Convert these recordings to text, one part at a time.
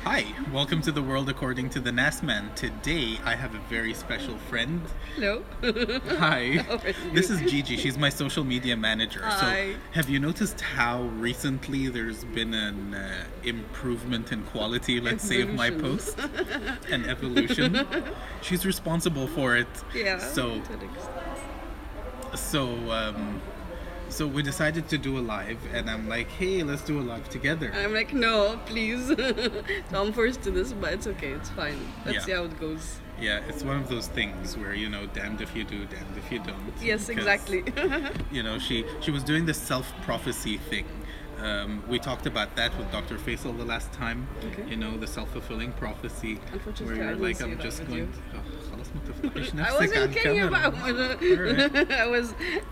Hi, welcome to the world according to the Nasman. Today I have a very special friend. Hello. Hi, this is Gigi. She's my social media manager. Hi. So, have you noticed how recently there's been an improvement in quality, let's say, of my post? An evolution. She's responsible for it. Yeah. So, so we decided to do a live, and I'm like, hey, let's do a live together. I'm like, no, please. So I'm forced to this, but it's okay. It's fine. Let's see how it goes. Yeah, it's one of those things where, damned if you do, damned if you don't. Yes, exactly. She was doing the self-prophecy thing. We talked about that with Dr. Faisal the last time. Okay. The self-fulfilling prophecy. Unfortunately, where I you're didn't like, see I'm that just video. going to... I was in Kenya, but Alright. I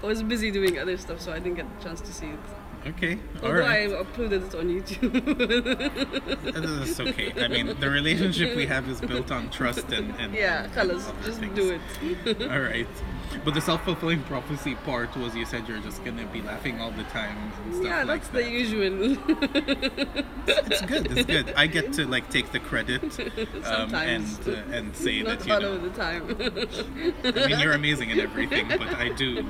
was busy doing other stuff, so I didn't get a chance to see it. Okay, Although alright. I uploaded it on YouTube. That's okay. I mean, the relationship we have is built on trust and Yeah, fellas, other just things. do it. All right. But the self-fulfilling prophecy part was you said you're just going to be laughing all the time and stuff Yeah, like that's that. the usual. It's good. It's good. I get to take the credit Sometimes. and say Not that all of the time. I mean, you're amazing at everything, but I do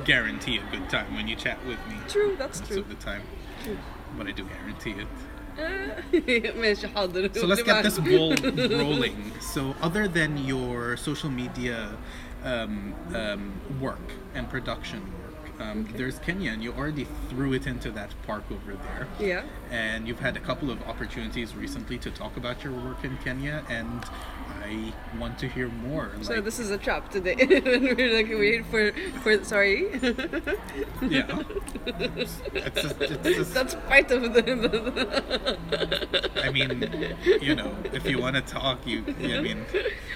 guarantee a good time when you chat with me. True, that's Most true. of the time. But I do guarantee it. ماشي حاضر. So let's get this ball rolling. So other than your social media work and production work, there's Kenya, and you already threw it into that park over there. Yeah. And you've had a couple of opportunities recently to talk about your work in Kenya, and I want to hear more. So this is a trap today. We're like waiting for sorry. Yeah. It's That's part of the I mean, if you want to talk, I mean.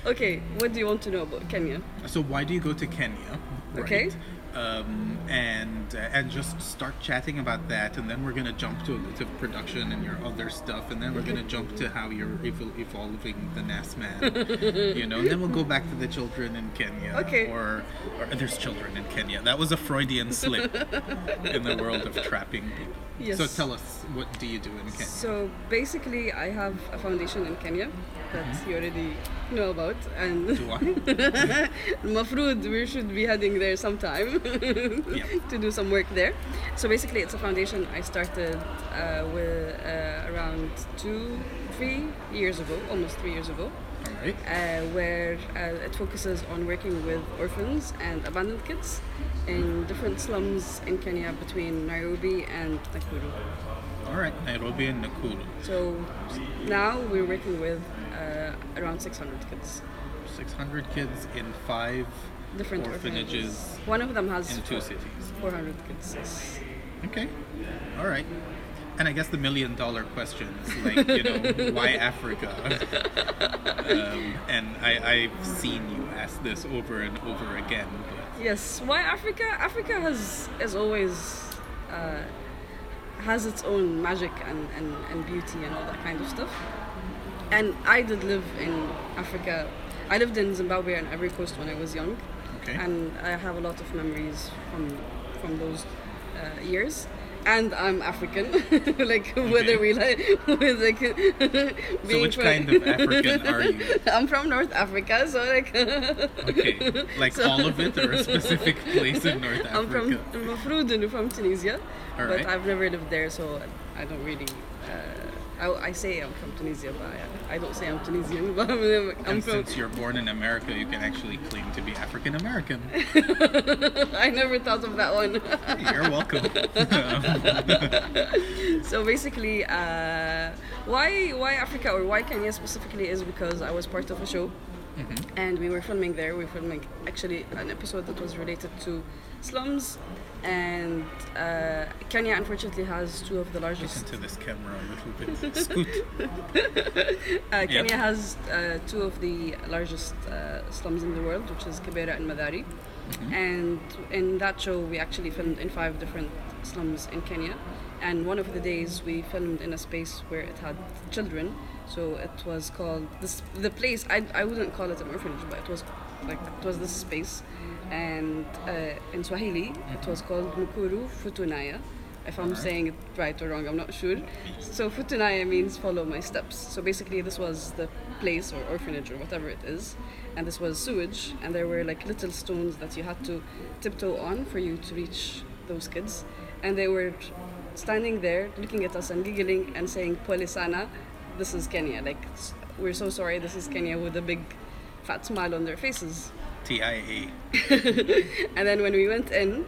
Okay, what do you want to know about Kenya? So why do you go to Kenya? Right? Okay. And just start chatting about that, and then we're gonna jump to a bit of production and your other stuff, and then we're gonna jump to how you're evolving the Nasman, and then we'll go back to the children in Kenya. Okay. Or there's children in Kenya. That was a Freudian slip in the world of trapping people. Yes. So tell us, what do you do in Kenya? So basically, I have a foundation in Kenya that you already know about, and Do I? المفروض we should be heading there sometime to do some work there. So basically, it's a foundation I started with around 3 years ago, almost 3 years ago. All right. Where it focuses on working with orphans and abandoned kids in different slums in Kenya between Nairobi and Nakuru. All right. Nairobi and Nakuru. So now we're working with around 600 kids. 600 kids in 5 Different orphanages. One of them has In 2 cities. 400 kids. Yes. Okay. All right. And I guess the $1 million question is like, why Africa? And I've seen you ask this over and over again. But Yes. Why Africa? Africa has always has its own magic and beauty and all that kind of stuff. And I did live in Africa. I lived in Zimbabwe and Ivory Coast when I was young. Okay. And I have a lot of memories from those years. And I'm African, whether we So which kind of African are you? I'm from North Africa, so Okay. Like So- all of it, or a specific place in North I'm Africa? from Tunisia, All but right. I've never lived there, so I don't really. I say I'm from Tunisia, but I don't say I'm Tunisian. But I'm And from. since you're born in America, you can actually claim to be African American. I never thought of that one. You're welcome. So basically, why Africa or why Kenya specifically is because I was part of a show, and we were filming there. We were filming actually an episode that was related to slums, and Kenya unfortunately has two of the largest. Listen to this camera a little bit. Scoot. Kenya has two of the largest slums in the world, which is Kibera and Madari. And in that show, we actually filmed in 5 different slums in Kenya. And one of the days, we filmed in a space where it had children. So it was called the place. I wouldn't call it an orphanage, but it was this space. And in Swahili, it was called Mukuru Futunaya, If I'm saying it right or wrong, I'm not sure. So futunaya means follow my steps. So basically this was the place or orphanage or whatever it is, and this was sewage, and there were like little stones that you had to tiptoe on for you to reach those kids, and they were standing there looking at us and giggling and saying Polisana, this is Kenya, like we're so sorry, this is Kenya, with a big fat smile on their faces. TIA. And then when we went in,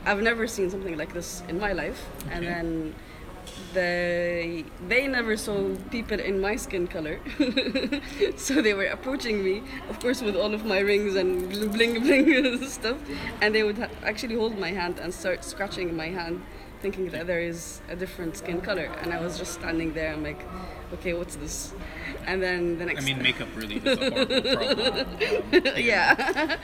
I've never seen something like this in my life. Okay. And then they never saw people in my skin color. So they were approaching me, of course with all of my rings and bling bling stuff, and they would actually hold my hand and start scratching my hand, thinking that there is a different skin color. And I was just standing there, I'm like, okay, what's this? And then the next... makeup really is a horrible problem. Yeah.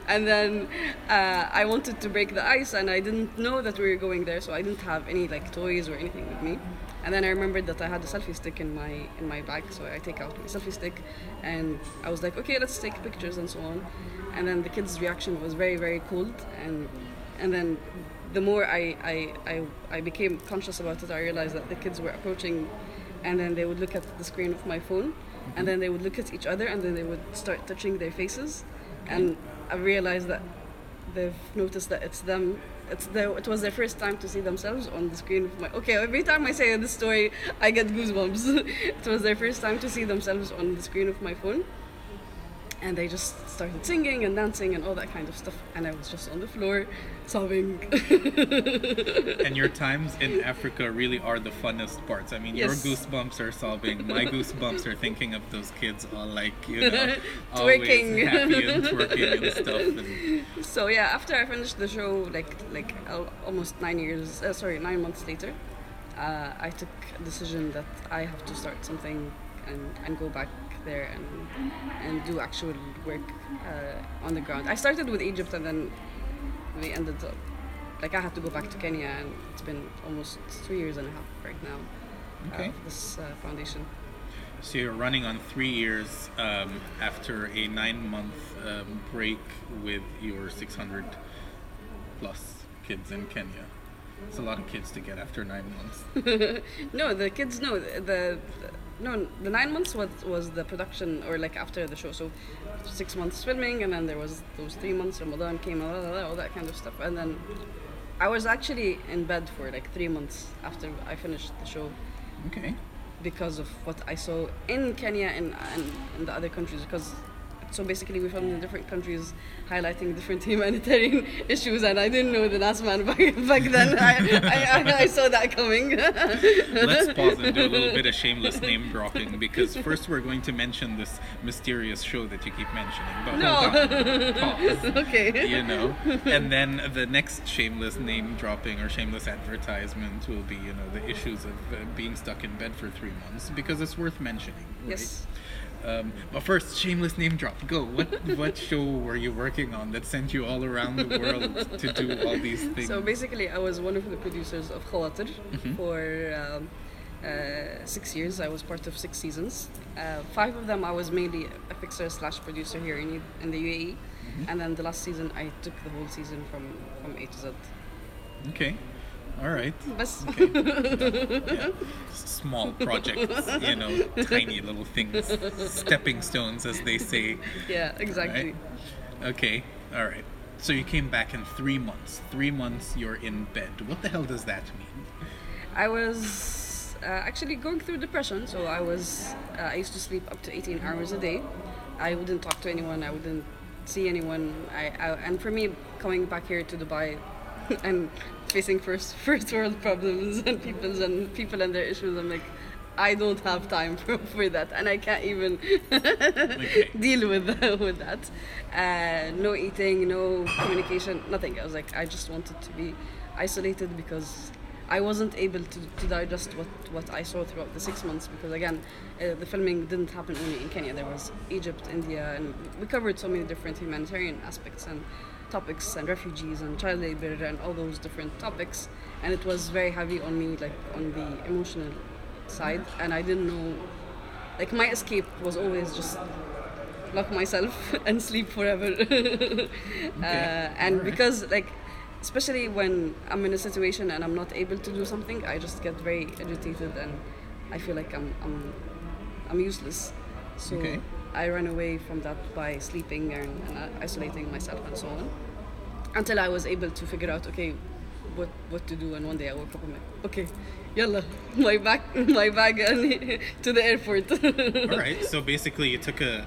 And then I wanted to break the ice, and I didn't know that we were going there, so I didn't have any like toys or anything with me. And then I remembered that I had a selfie stick in my bag, so I take out my selfie stick, and I was like, okay, let's take pictures and so on. And then the kids' reaction was very, very cold, and then the more I became conscious about it, I realized that the kids were approaching, and then they would look at the screen of my phone, and then they would look at each other, and then they would start touching their faces, and I realized that they've noticed that it's them. It was their first time to see themselves on the screen of my... Okay, every time I say this story, I get goosebumps. It was their first time to see themselves on the screen of my phone. And they just started singing and dancing and all that kind of stuff. And I was just on the floor, sobbing. And your times in Africa really are the funnest parts. I mean, yes. Your goosebumps are sobbing. My goosebumps are thinking of those kids all like, always happy and twerking and stuff. And... So yeah, after I finished the show, like almost 9 months later, I took a decision that I have to start something and go back there and do actual work on the ground. I started with Egypt, and then we ended up, like, I had to go back to Kenya, and it's been almost 3 years and a half right now of this foundation. So you're running on 3 years after a 9-month break with your 600 plus kids in Kenya. It's a lot of kids to get after 9 months. No, the kids, no, the 9 months was the production, or like after the show. So 6 months filming, and then there was those 3 months, Ramadan came, all that kind of stuff. And then I was actually in bed for like 3 months after I finished the show. Okay. Because of what I saw in Kenya and in the other countries, because so basically we filmed in different countries highlighting different humanitarian issues, and I didn't know the last man back then. I saw that coming. Let's pause and do a little bit of shameless name dropping, because first we're going to mention this mysterious show that you keep mentioning. But hold on. Pause. Okay. And then the next shameless name dropping or shameless advertisement will be, the issues of being stuck in bed for 3 months, because it's worth mentioning. Right? Yes. But first, shameless name drop. Go. What show were you working on that sent you all around the world to do all these things? So basically, I was one of the producers of Khawatir for 6 years. I was part of 6 seasons. 5 of them I was mainly a fixer/producer here in the UAE, and then the last season I took the whole season from A to Z. Okay. All right. Okay. Yeah. Small projects, tiny little things, stepping stones, as they say. Yeah, exactly. Right? Okay. All right. So you came back in 3 months. 3 months you're in bed. What the hell does that mean? I was actually going through depression. So I used to sleep up to 18 hours a day. I wouldn't talk to anyone. I wouldn't see anyone. And for me, coming back here to Dubai and facing first world problems and people and their issues, I'm like, I don't have time for that, and I can't even deal with that. No eating, no communication, nothing. I was like, I just wanted to be isolated, because I wasn't able to digest what I saw throughout the 6 months, because again, the filming didn't happen only in Kenya. There was Egypt, India, and we covered so many different humanitarian aspects and topics, and refugees and child labor and all those different topics, and it was very heavy on me, like on the emotional side, and I didn't know, like, my escape was always just lock myself and sleep forever. And because like especially when I'm in a situation and I'm not able to do something, I just get very agitated and I feel like I'm useless. So Okay. I run away from that by sleeping and isolating myself and so on, until I was able to figure out, okay, what to do. And one day I woke up and I'm like, okay, yalla, my bag and to the airport. All right. So basically, you took a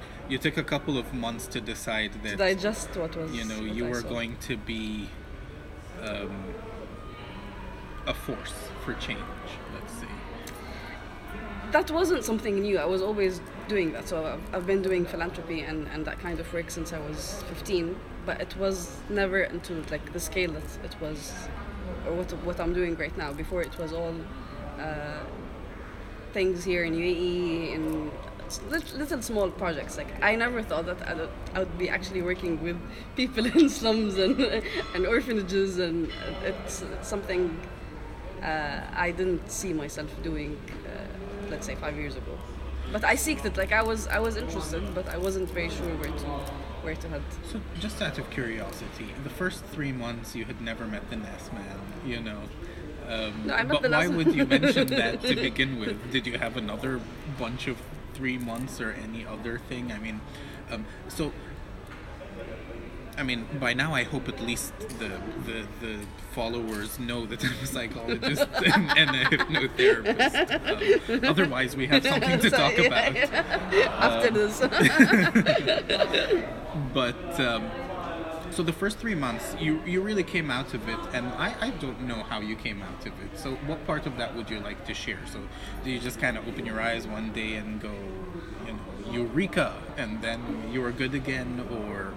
couple of months to decide To that digest what was, you know what you I were saw. going to be a force for change. Let's say. That wasn't something new. I was always doing that. So I've been doing philanthropy and that kind of work since I was 15. But it was never into like the scale that it was, or what I'm doing right now. Before it was all things here in UAE and little small projects. Like I never thought that I would be actually working with people in slums and orphanages, and it's something I didn't see myself doing, let's say 5 years ago. But I seeked it. Like I was interested, but I wasn't very sure where to head. So, just out of curiosity, the first 3 months you had never met the Nas man, you know. No, I met but the why Nas would you mention that to begin with? Did you have another bunch of 3 months or any other thing? I mean, by now I hope at least the followers know that I'm a psychologist and a hypnotherapist. Otherwise, we have something to talk about. After this. But so the first 3 months, you really came out of it, and I don't know how you came out of it. So what part of that would you like to share? So do you just kind of open your eyes one day and go, you know, eureka, and then you were good again, or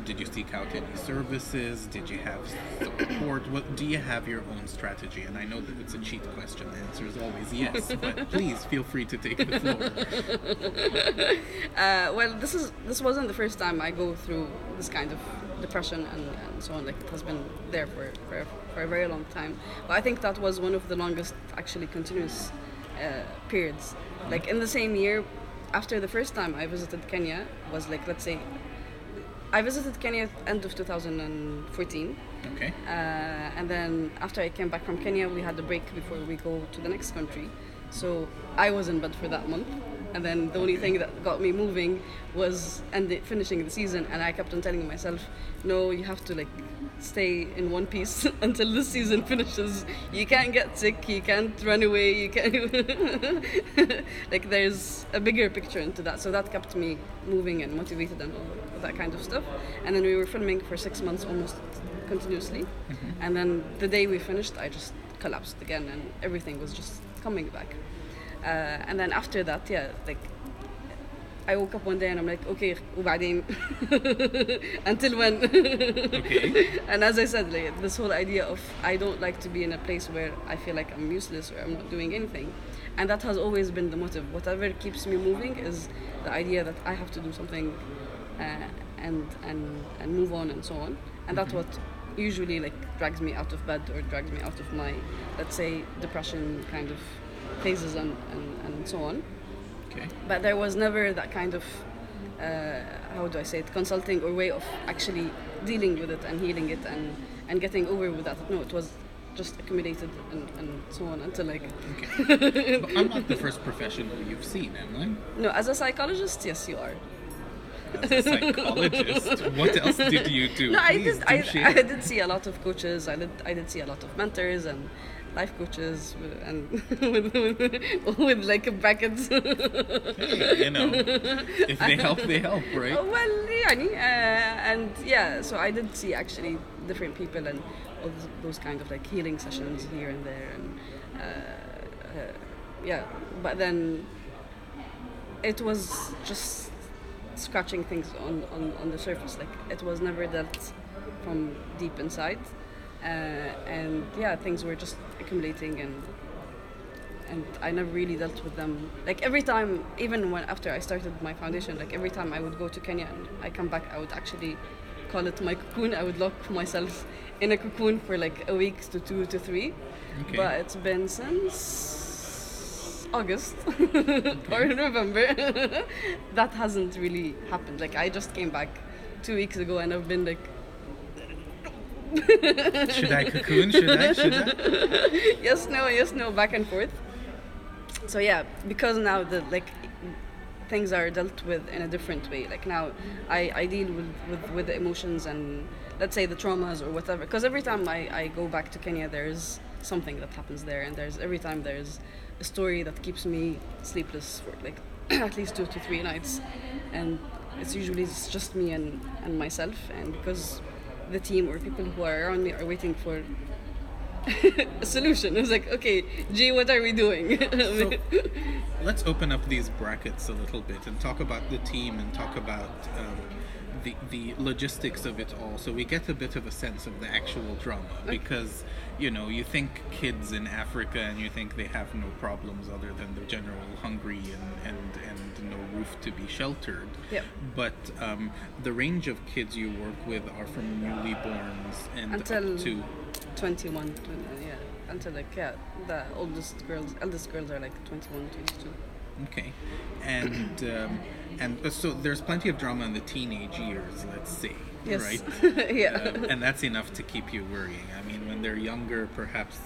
did you seek out any services? Did you have support? What do you have your own strategy? And I know that it's a cheat question. The answer is always yes, but please feel free to take the floor. Well, this wasn't the first time I go through this kind of depression and so on. Like it has been there for a very long time. But I think that was one of the longest actually continuous periods. Like in the same year, after the first time I visited Kenya was like, let's say, I visited Kenya at the end of 2014. Okay. And then after I came back from Kenya, we had a break before we go to the next country. So I was in bed for that month. And then the only thing that got me moving was finishing the season. And I kept on telling myself, no, you have to like stay in one piece until the season finishes. You can't get sick, you can't run away, you can't like there's a bigger picture into that. So that kept me moving and motivated and all that kind of stuff. And then we were filming for 6 months almost continuously. And then the day we finished, I just collapsed again and everything was just coming back. And then after that, yeah, like I woke up one day and I'm like, okay, وبعدين until when? Okay. And as I said, like, this whole idea of I don't like to be in a place where I feel like I'm useless or I'm not doing anything. And that has always been the motive. Whatever keeps me moving is the idea that I have to do something and move on and so on. And that's what usually like drags me out of bed or drags me out of my, let's say, depression kind of phases and so on. Okay. But there was never that kind of, how do I say it, consulting or way of actually dealing with it and healing it and getting over with that. No, it was just accumulated and so on until like... Okay. But I'm not the first professional you've seen, am I? No, as a psychologist, yes, you are. As a psychologist, what else did you do? No, Please, do I share. did see a lot of coaches. I did see a lot of mentors and life coaches and with like brackets. Hey, you know, if they help, they help, right? Well, يعني, and yeah, so I did see actually different people and all those kind of like healing sessions here and there, and yeah, but then it was just scratching things on the surface. Like it was never dealt from deep inside, and yeah, things were just accumulating and I never really dealt with them. Like every time, even when after I started my foundation, like every time I would go to Kenya and I come back, I would actually call it my cocoon. I would lock myself in a cocoon for like a week to 2 to 3. Okay. But it's been since August or November that hasn't really happened. Like I just came back 2 weeks ago and I've been like Should I cocoon? Should I? Yes, no, back and forth. So yeah, because now the like things are dealt with in a different way. Like now, I deal with the emotions and let's say the traumas or whatever. Because every time I go back to Kenya, there's something that happens there, and every time there's a story that keeps me sleepless for like at least 2 to 3 nights, and it's usually just me and myself, and because the team or people who are around me are waiting for a solution. It's like, okay, G, what are we doing? So, let's open up these brackets a little bit and talk about the team and talk about the logistics of it all, so we get a bit of a sense of the actual drama. Because you think kids in Africa and you think they have no problems other than the general hungry and no roof to be sheltered. Yep. But the range of kids you work with are from newlyborns and until up to 21, yeah, until like the eldest girls are like 21, 22. Okay, and so there's plenty of drama in the teenage years, let's say, Yes. right? Yeah. And that's enough to keep you worrying. I mean, when they're younger, perhaps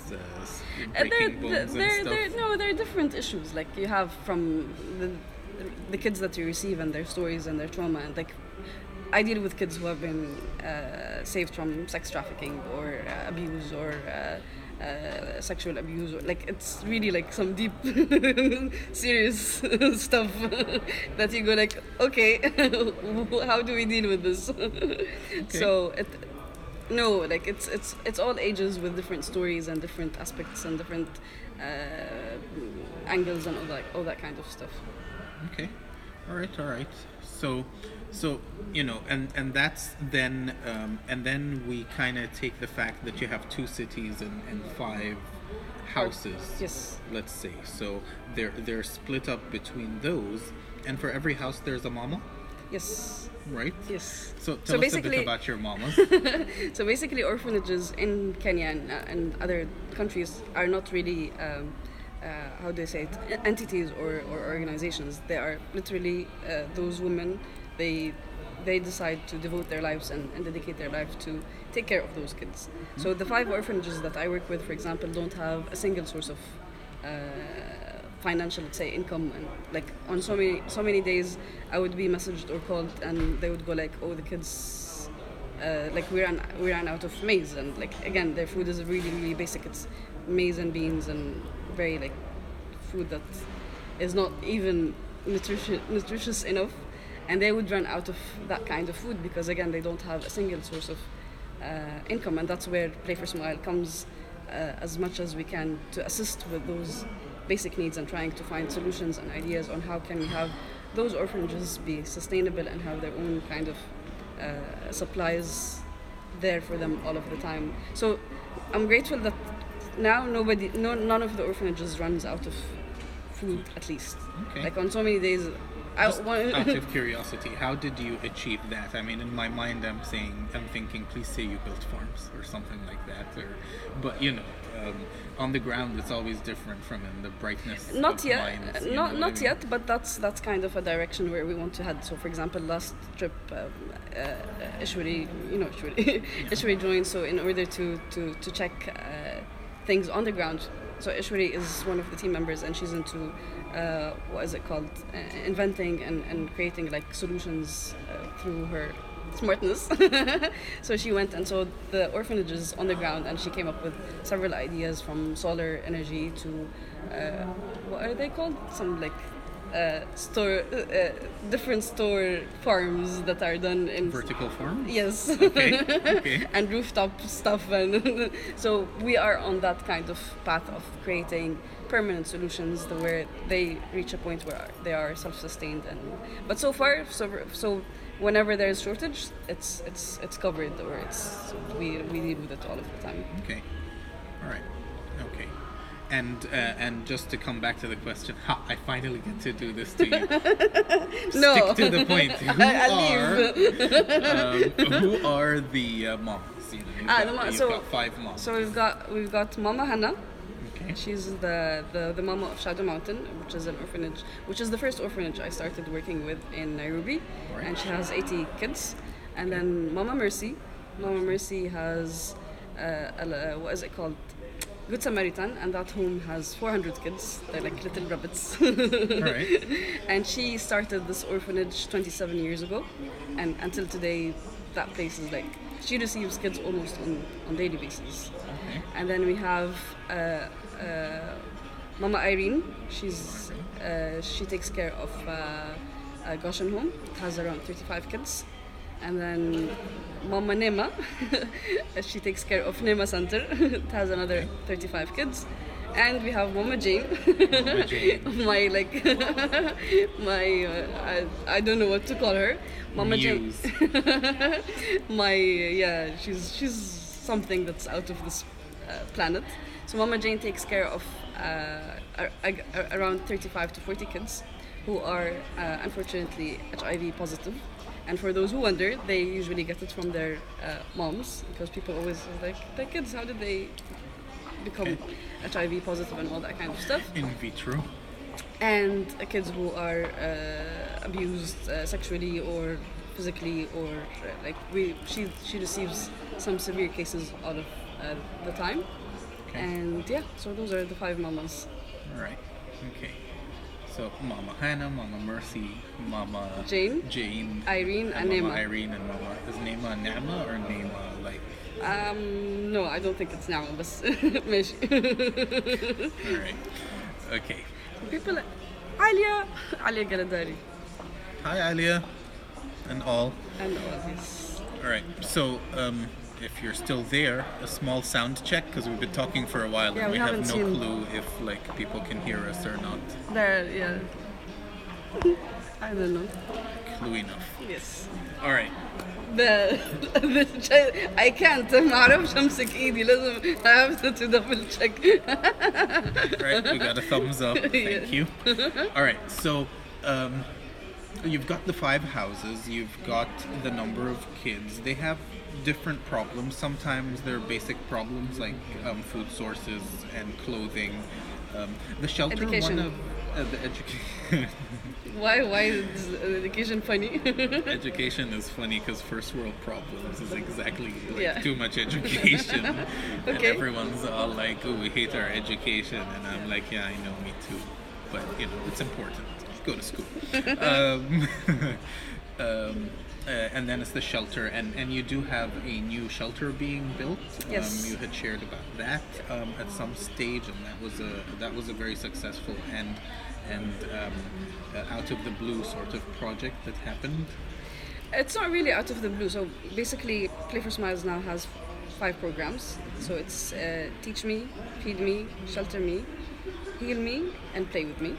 breaking bones and stuff. There are different issues. Like you have from the kids that you receive and their stories and their trauma, and like I deal with kids who have been saved from sex trafficking or abuse or sexual abuse, or like it's really like some deep serious stuff that you go like, okay, how do we deal with this? Okay. So it's all ages with different stories and different aspects and different angles and all that kind of stuff. Okay, all right. So and that's then and then we kind of take the fact that you have 2 cities and 5 houses. Yes. Let's say so they're split up between those, and for every house there's a mama. Yes. Right. Yes. So tell us a bit about your mamas. So basically, orphanages in Kenya and other countries are not really. How do I say it? Entities or organizations. They are literally those women. They decide to devote their lives and dedicate their life to take care of those kids. Mm-hmm. So the 5 orphanages that I work with, for example, don't have a single source of financial, let's say, income. And like on so many days, I would be messaged or called, and they would go like, "Oh, the kids, like we ran out of maize," and like again, their food is really really basic. It's maize and beans and very like food that is not even nutritious enough, and they would run out of that kind of food because again they don't have a single source of income, and that's where Play for Smile comes as much as we can to assist with those basic needs and trying to find solutions and ideas on how can we have those orphanages be sustainable and have their own kind of supplies there for them all of the time. So I'm grateful that now none of the orphanages runs out of food, at least. Okay. Like on so many days. Out of curiosity, how did you achieve that? I mean, in my mind, I'm thinking, please say you built farms or something like that. But on the ground, it's always different from in the brightness. Not of yet, minds, not yet. But that's kind of a direction where we want to head. So, for example, last trip, Ishwari, Ishwari joined. So, in order to check things on the ground. So Ishwari is one of the team members, and she's into what is it called, inventing and creating like solutions through her smartness. So she went and saw the orphanages on the ground, and she came up with several ideas, from solar energy to what are they called? Some like different store farms that are done in vertical farms. Yes. Okay. And rooftop stuff, and so we are on that kind of path of creating permanent solutions where they reach a point where they are self-sustained. And but so far, so whenever there is shortage, it's covered, or we deal with it all of the time. Okay. All right. Okay. And just to come back to the question, I finally get to do this to you. No. Stick to the point. Who are the moms? You've got 5 moms. So we've got Mama Hannah. Okay. She's the mama of Shadow Mountain, which is an orphanage, which is the first orphanage I started working with in Nairobi, Right. and she has 80 kids. And then Mama Mercy, Mama Mercy has what is it called? Good Samaritan, and that home has 400 kids. They're like little rabbits. All right. And she started this orphanage 27 years ago, and until today, that place is like she receives kids almost on daily basis. Okay. And then we have Mama Irene. She takes care of a Goshen home. It has around 35 kids. And then Mama Nema, she takes care of Nema Center. It has another 35 kids. And we have Mama Jane. Mama Jane. I don't know what to call her. Mama Muse. Jane. She's something that's out of this planet. So Mama Jane takes care of around 35 to 40 kids who are unfortunately HIV positive. And for those who wonder, they usually get it from their moms, because people always like, their kids, how did they become HIV positive and all that kind of stuff? In vitro. And kids who are abused sexually or physically, or she receives some severe cases out of the time. Okay. And yeah, so those are the 5 mamas. All right. Okay. So Mama Hannah, Mama Mercy, Mama Jane, Irene, and Mama Nema. Irene and Mama. Is Nema Nama or Nema like? No, I don't think it's now, but ماشي. All right. Okay. People like Alia Galadari Hi, Alia, and all. and all this. All right. So, if you're still there, a small sound check, because we've been talking for a while Yeah, and we we have haven't no seen- clue if like people can hear us or not. There, yeah. I don't know. Clue enough. Yes. All right. I can't. ما أعرفش أمسك إيدي. لازم I have to double check. All right. We got a thumbs up. Thank Yeah. you. All right. So, you've got the 5 houses. You've got the number of kids. They have different problems. Sometimes they're basic problems like food sources and clothing. The shelter, Education. one of the education. Why is education funny? Education is funny because first world problems is exactly like Yeah. too much education. And Okay. everyone's all like, oh, we hate our education. And I'm like, yeah, I know, me too. But, you know, it's important. Go to school. And then it's the shelter. And you do have a new shelter being built. Yes. You had shared about that at some stage. And that was a very successful and out of the blue sort of project that happened. It's not really out of the blue. So basically, Play for Smiles now has 5 programs. So it's Teach Me, Feed Me, Shelter Me, Heal Me, and Play with Me.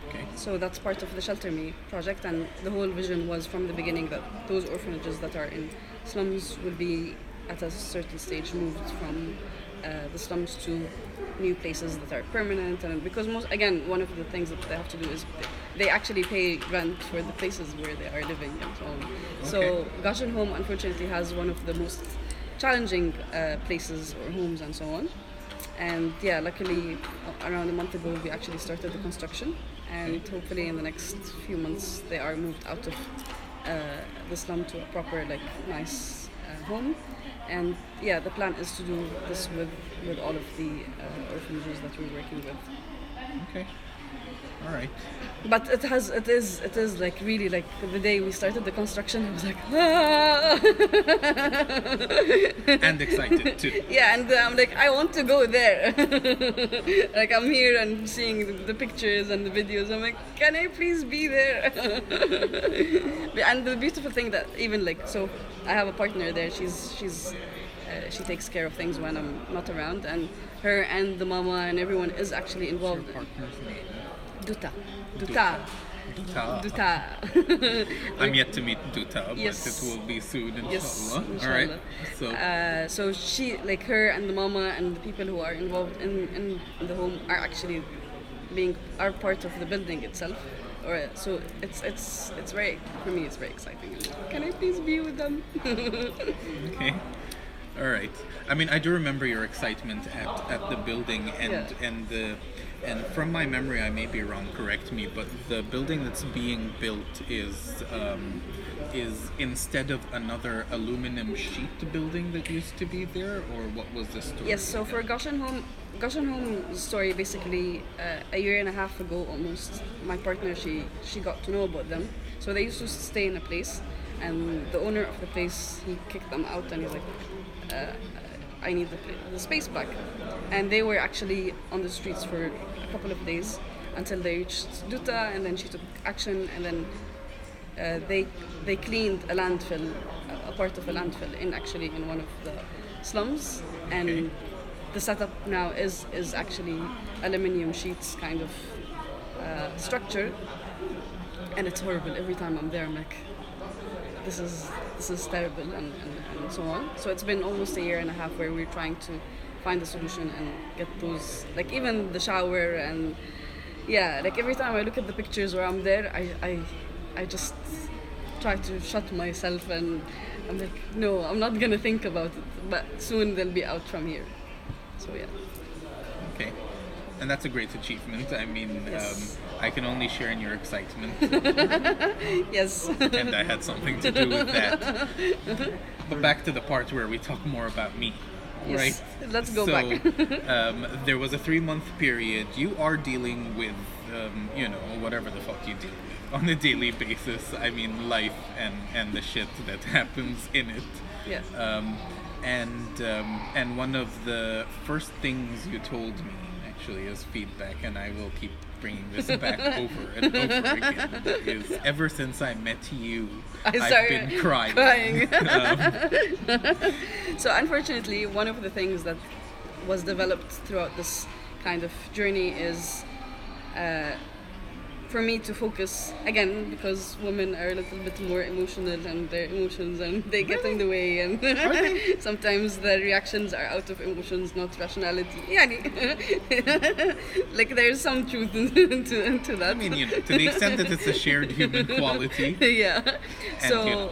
Okay. So that's part of the Shelter Me project, and the whole vision was from the beginning that those orphanages that are in slums will be at a certain stage moved from the slums to new places that are permanent. And because one of the things that they have to do is they actually pay rent for the places where they are living and so on. So Goshen Home unfortunately has one of the most challenging places or homes and so on. And yeah, luckily around a month ago we actually started the construction, and hopefully in the next few months they are moved out of the slum to a proper nice home. And yeah, the plan is to do this with all of the orphanages that we're working with. Okay. All right. But it is like really like the day we started the construction, I was like, ah! And excited too. Yeah, and I'm like, I want to go there. Like I'm here and seeing the pictures and the videos. I'm like, can I please be there? And the beautiful thing that even so I have a partner there. She takes care of things when I'm not around, and her and the mama and everyone is actually involved. Your partner's name? Duta. I'm yet to meet Duta, but Yes. it will be soon, inshallah. Yes, All right. inshallah. So she, her and the mama and the people who are involved in the home are actually are part of the building itself. So it's very, for me it's very exciting. Can I please be with them? Okay. All right. I mean, I do remember your excitement at the building and And from my memory, I may be wrong, correct me, but the building that's being built is instead of another aluminum sheet building that used to be there, or what was the story? Yes, so for Goshen Home's story, basically, a year and a half ago almost, my partner, she got to know about them. So they used to stay in a place, and the owner of the place, he kicked them out, and he's like, I need the space back. And they were actually on the streets for a couple of days until they reached Duta, and then she took action, and then they cleaned a landfill, a part of a landfill in one of the slums, and Okay. the setup now is actually aluminium sheets kind of structure, and it's horrible. Every time I'm there, I'm like, this is terrible, and so on. So it's been almost a year and a half where we're trying to find a solution and get those, like even the shower, and yeah, like every time I look at the pictures where I'm there, I just try to shut myself, and I'm like, no, I'm not gonna think about it, but soon they'll be out from here. So yeah. Okay. And that's a great achievement. I mean, Yes. I can only share in your excitement, Yes. and I had something to do with that. But back to the part where we talk more about me, Yes. right? Let's go so, back. there was a 3-month period. You are dealing with, whatever the fuck you deal with on a daily basis. I mean, life and the shit that happens in it. Yeah. And one of the first things you told me actually as feedback, and I will keep bringing this back over and over again, is ever since I met you, I've been crying. So unfortunately, one of the things that was developed throughout this kind of journey is for me to focus, again, because women are a little bit more emotional, and their emotions, and they get in the way, and sometimes the reactions are out of emotions, not rationality. Like there's some truth into that. I mean, to the extent that it's a shared human quality. Yeah. And, So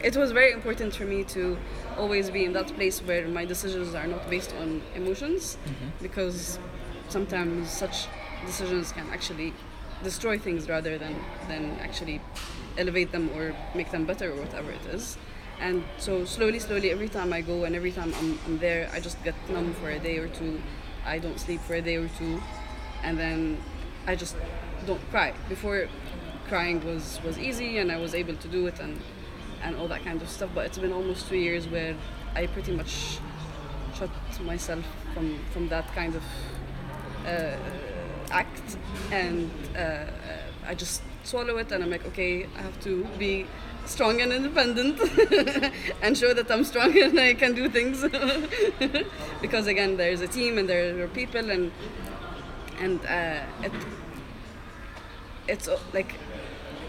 it was very important for me to always be in that place where my decisions are not based on emotions, because sometimes such decisions can actually destroy things rather than actually elevate them or make them better, or whatever it is. And so slowly, every time I go and every time I'm there, I just get numb for a day or two. I don't sleep for a day or two, and then I just don't cry. Before, crying was easy, and I was able to do it, and all that kind of stuff. But it's been almost 2 years where I pretty much shut myself from that kind of act, and I just swallow it, and I'm like, okay, I have to be strong and independent and show that I'm strong and I can do things. Because again, there's a team and there are people, and it's like,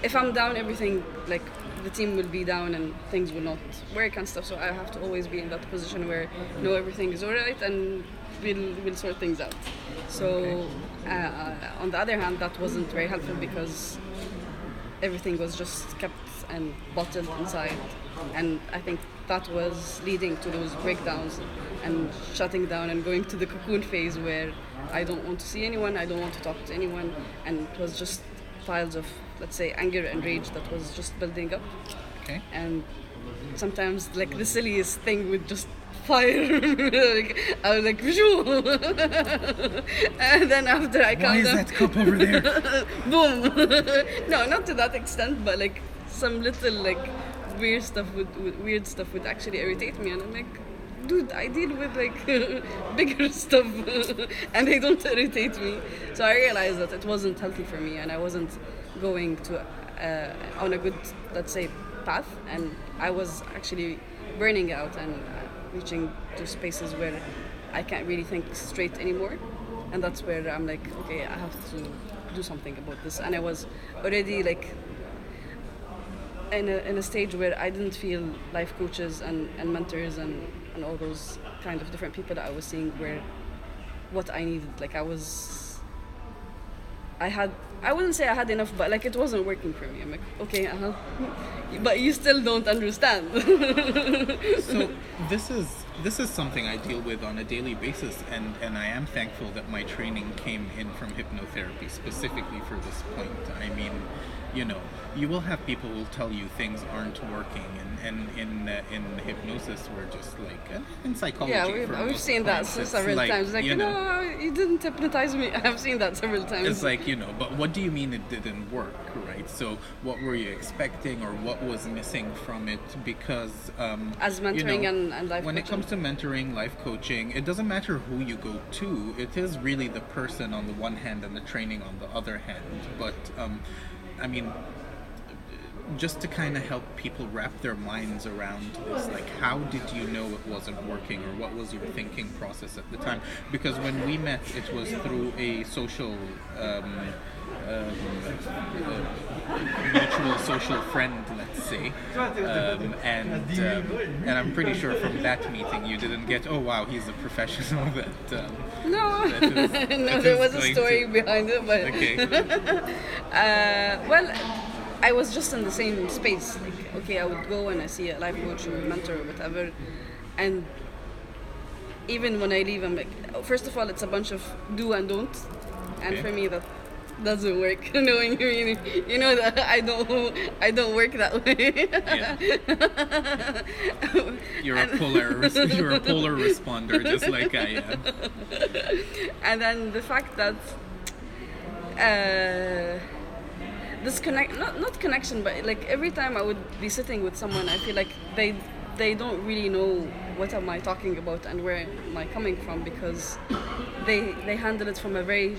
if I'm down, everything, like the team will be down and things will not work and stuff. So I have to always be in that position where no, everything is alright, and we'll sort things out. So on the other hand, that wasn't very helpful, because everything was just kept and bottled inside, and I think that was leading to those breakdowns and shutting down and going to the cocoon phase where I don't want to see anyone, I don't want to talk to anyone, and it was just piles of, let's say, anger and rage that was just building up. Okay. And sometimes, like, the silliest thing would just fire. Like, I was like, "Phew." And then after I Why calmed is down, that cup over there? boom. No, not to that extent, but like some little like weird stuff would actually irritate me, and I'm like, dude, I deal with like bigger stuff, and they don't irritate me. So I realized that it wasn't healthy for me, and I wasn't going to on a good, let's say, path, and I was actually burning out and reaching to spaces where I can't really think straight anymore, and that's where I'm like, okay, I have to do something about this. And I was already like in a stage where I didn't feel life coaches and mentors and all those kind of different people that I was seeing were what I needed. Like I wouldn't say I had enough, but like it wasn't working for me. I'm like, okay, but you still don't understand. So this is this is something I deal with on a daily basis, and I am thankful that my training came in from hypnotherapy specifically for this point. I mean, you know, you will have people who will tell you things aren't working, and in hypnosis we're just like, in psychology. Yeah, we've seen that several times. Like, no, you didn't hypnotize me. I've seen that several times. It's like, you know, but what do you mean it didn't work, right? So what were you expecting, or what was missing from it? Because as mentoring, you know, and life when coaching. it comes to mentoring, life coaching, it doesn't matter who you go to. It is really the person on the one hand and the training on the other hand. But I mean, just to kind of help people wrap their minds around this, like, how did you know it wasn't working, or what was your thinking process at the time? Because when we met, it was through a social mutual social friend, let's say, and I'm pretty sure from that meeting you didn't get, oh wow, he's a professional. No, there was a story behind it, but okay. well, I was just in the same space. Like, okay, I would go and I see a life coach or a mentor or whatever, and even when I leave, I'm like, first of all, it's a bunch of do and don't, and Okay. for me that doesn't work. Knowing me, you know that I don't work that way. Yeah. You're a polar responder, just like I am. And then the fact that this not connection, but like every time I would be sitting with someone, I feel like they don't really know what am I talking about and where am I coming from, because they handle it from a very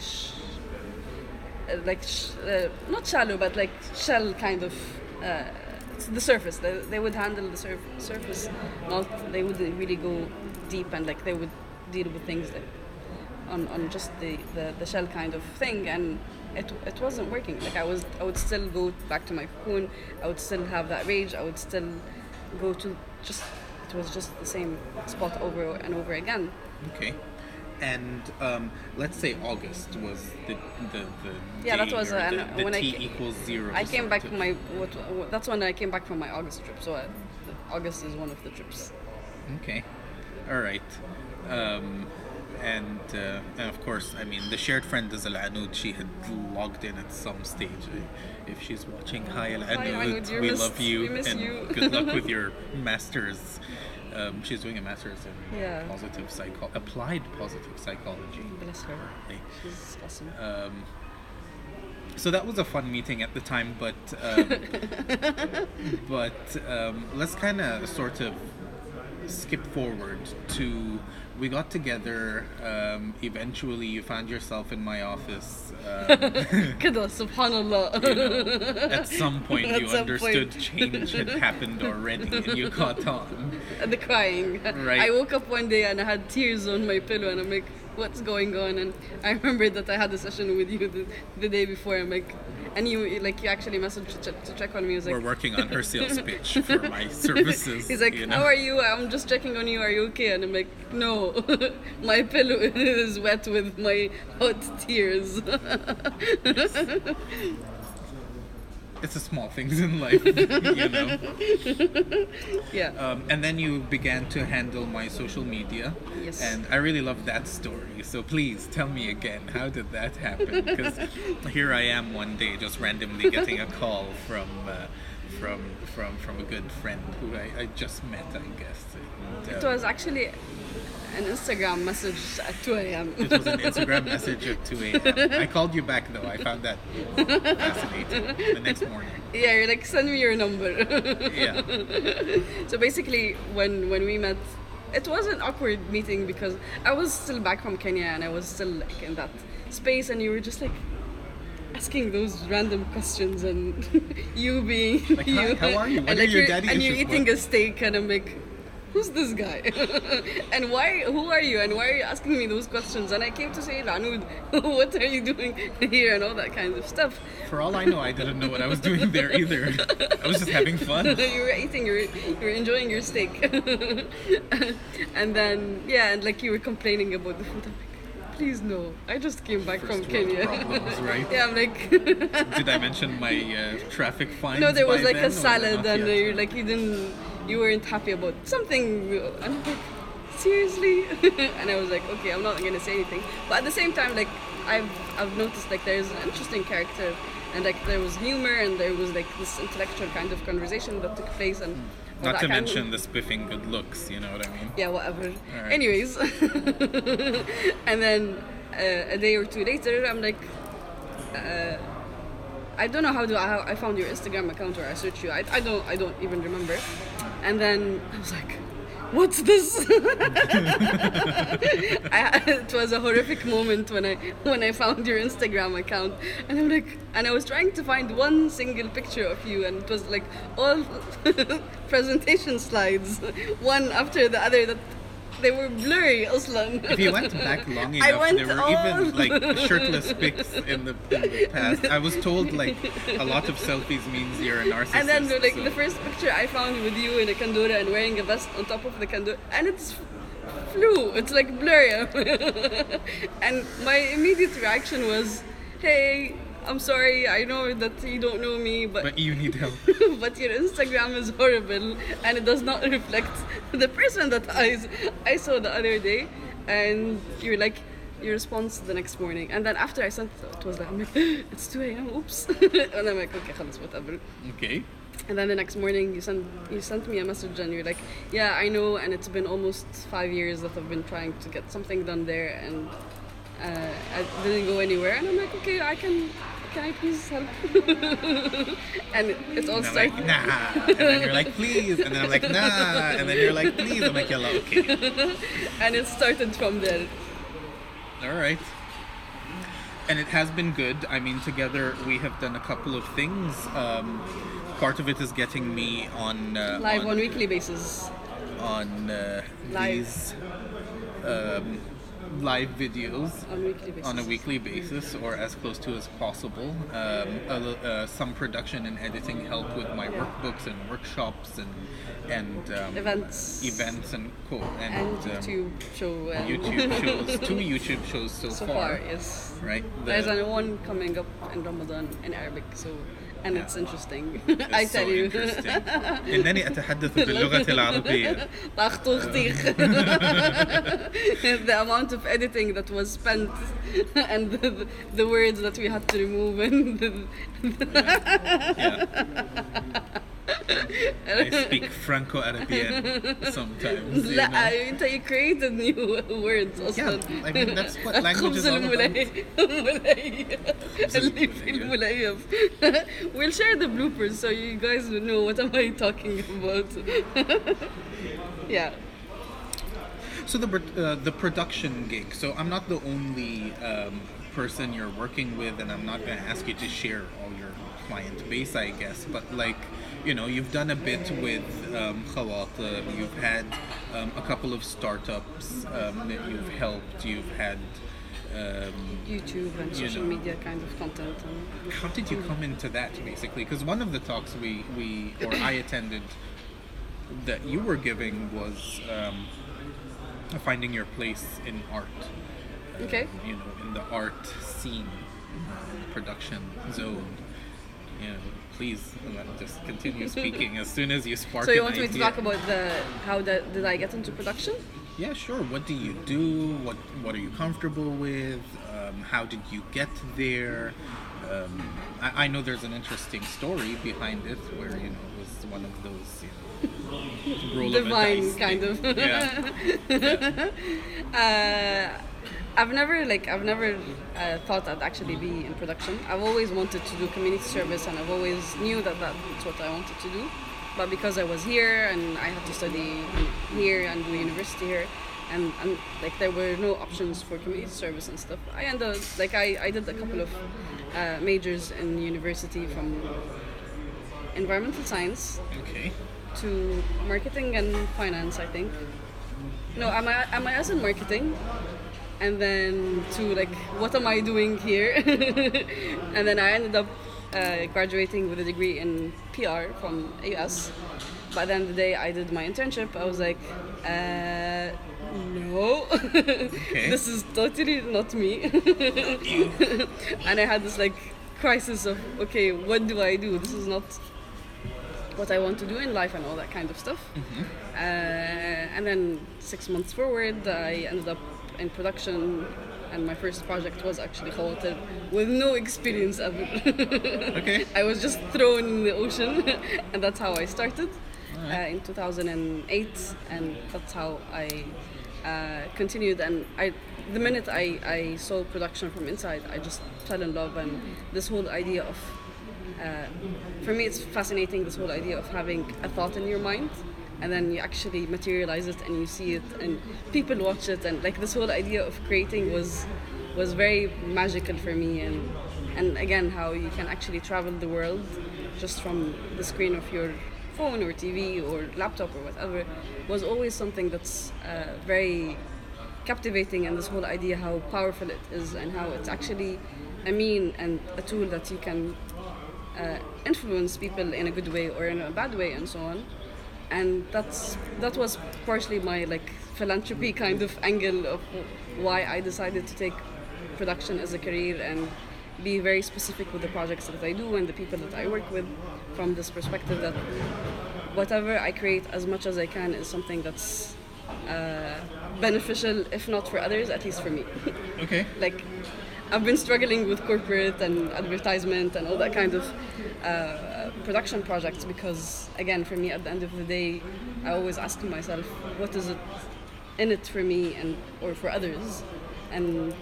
not shallow, but like shell kind of the surface. They would handle the surface, they wouldn't really go deep, and like they would deal with things like on just the shell kind of thing, and it wasn't working. Like I would still go back to my phone, I would still have that rage, I would still go to it was just the same spot over and over again. Okay. And let's say August was the Yeah, day, that was or the when T equals 0. I came back from my that's when I came back from my August trip. So August is one of the trips. Okay, all right. And of course, I mean, the shared friend is Al-Anud. She had logged in at some stage. If she's watching, hi Al-Anud, we love you, we miss and you. good luck with your master's. She's doing a master's in Yeah. applied positive psychology. Bless her. Apparently. She's awesome. So that was a fun meeting at the time, but let's kind of sort of skip forward to, we got together, eventually you found yourself in my office. كده سبحان الله. You know, at some point At you some understood point. change had happened already, and you caught on. The crying. Right. I woke up one day and I had tears on my pillow, and I'm like, what's going on? And I remembered that I had a session with you the day before. I'm like, and you actually messaged to check on me. He was like, We're working on her sales pitch for my services. He's like, you know? how are you? I'm just checking on you. Are you okay? And I'm like, no, my pillow is wet with my hot tears. It's the small things in life, you know. Yeah. And then you began to handle my social media. Yes. And I really love that story. So please tell me again, how did that happen? Because here I am one day just randomly getting a call from a good friend who I just met, I guess. And, It was actually an Instagram message at 2 a.m. It was an Instagram message at 2 a.m. I called you back though. I found that fascinating the next morning. Yeah, you're like, send me your number. Yeah. So basically, when we met, it was an awkward meeting because I was still back from Kenya and I was still like in that space, and you were just like asking those random questions, and you being Like, you, hi, how are you? What and are like your daddy and you're issues? eating a steak, and I'm like, who's this guy? And who are you? And why are you asking me those questions? And I came to say, Lanud, what are you doing here? And all that kind of stuff. For all I know, I didn't know what I was doing there either. I was just having fun. You were eating, you were enjoying your steak. And then, yeah, and like you were complaining about the food. I'm like, please no, I just came back from First world Kenya. problems, right? Yeah, I'm like... Did I mention my traffic fines? No, there was by like then, a or salad, not and yet? you're like, you weren't happy about something. And I'm like, seriously? And I was like, okay, I'm not gonna say anything. But at the same time, like I've noticed like there's an interesting character, and like there was humor, and there was like this intellectual kind of conversation that took place, and Not to mention the spiffing good looks, you know what I mean? yeah, whatever. Right. Anyways, and then a day or two later, I'm like, I don't know how I found your Instagram account, or I searched you. I don't even remember. And then I was like, what's this? It was a horrific moment when I found your Instagram account, and I'm like, and I was trying to find one single picture of you, and it was like all presentation slides, one after the other, that they were blurry aslan. If you went back long enough, there were even like shirtless pics in the past. I was told like a lot of selfies means you're a narcissist. And then like so. the first picture I found with you in a kandora and wearing a vest on top of the kandora, and it's flu. It's like blurry. And my immediate reaction was, hey, I'm sorry, I know that you don't know me, but you need help. but your Instagram is horrible, and it does not reflect the person that I saw the other day. And you're like, your response the next morning, and then after I sent it was like, I'm like, it's 2 a.m. Oops. And I'm like, okay, خلاص, whatever. Okay. And then the next morning you sent me a message, and you're like, yeah, I know, and it's been almost 5 years that I've been trying to get something done there, and I didn't go anywhere. And I'm like, okay, can I please help? And it all started. Like, nah. And then you're like, please. And then I'm like, nah. And then you're like, please. I'm like, yalla, okay. And it started from there. All right. And it has been good. I mean, together we have done a couple of things. Part of it is getting me on Live on weekly basis. On Live. these live videos On a weekly basis, or as close to as possible. Some production and editing help with my workbooks and workshops and events and YouTube show. YouTube shows. 2 YouTube shows so far, yes. Right. There's one coming up in Ramadan in Arabic, so. And it's interesting. It's I tell so you. Interesting. إنني أتحدث باللغة العربية. The amount of editing that was spent, and the words that we had to remove, and Yeah. I speak Franco-Arabian sometimes. You know? You created new words. Yeah, I mean that's what language is all about. We'll share the bloopers so you guys will know what am I talking about. Yeah. So the production gig. So I'm not the only person you're working with, and I'm not going to ask you to share all your client base, I guess. But like, you know, you've done a bit with Khawatir. You've had a couple of startups that you've helped. You've had YouTube and social media kind of content. How did you come into that, basically? Because one of the talks I attended that you were giving was finding your place in art. Okay. You know, in the art scene, production zone. You know, please just continue speaking as soon as you spark. So you want me to talk about did I get into production? Yeah, sure. What do you do? What are you comfortable with? How did you get there? I know there's an interesting story behind it, where you know it was one of those roll divine of a dice kind thing. of. Yeah. I've never thought I'd actually be in production. I've always wanted to do community service, and I've always knew that that's what I wanted to do. But because I was here and I had to study here and do university here, and like there were no options for community service and stuff, I ended up I did a couple of majors in university, from environmental science to marketing and finance, I think. No, MIS in marketing, and then to like, what am I doing here? And then I ended up graduating with a degree in PR from US. By the end of the day, I did my internship. I was like, no, this is totally not me. And I had this like crisis of, okay, what do I do? This is not what I want to do in life and all that kind of stuff. And then 6 months forward, I ended up in production, and my first project was actually halted with no experience ever. Okay. I was just thrown in the ocean, and that's how I started in 2008, and that's how I continued. And the minute I saw production from inside, I just fell in love, and this whole idea of for me, it's fascinating, this whole idea of having a thought in your mind and then you actually materialize it and you see it and people watch it, and like this whole idea of creating was very magical for me, and again how you can actually travel the world just from the screen of your phone or TV or laptop or whatever was always something that's very captivating, and this whole idea how powerful it is and how it's actually a mean and a tool that you can influence people in a good way or in a bad way and so on. And that was partially my like philanthropy kind of angle of why I decided to take production as a career and be very specific with the projects that I do and the people that I work with, from this perspective that whatever I create as much as I can is something that's beneficial, if not for others, at least for me. Okay. Like I've been struggling with corporate and advertisement and all that kind of production projects because, again, for me, at the end of the day, I always ask myself, what is it in it for me and or for others? And